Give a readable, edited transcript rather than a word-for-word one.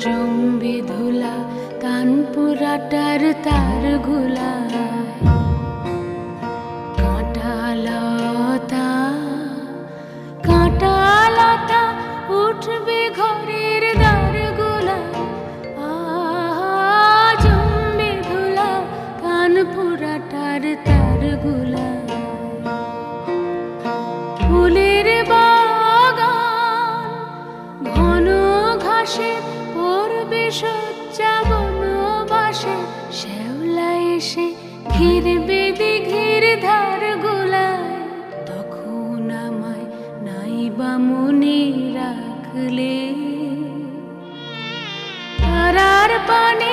zombie ধুলা কানপুরাটার তার গুলা কাঁটালতা কাঁটালতা উঠবে ঘরের দ্বার গুলা জম্বি ধুলা কানপুরাটার তার গুলা ফুলের বাগান ঘন ঘাসে পড়বে সজ্জা বনবাসে শ্যাওলা এসে ঘিরবে দিঘির ধার গুলায় তখন আমায় নাইবা মনে রাখলে তারার পানে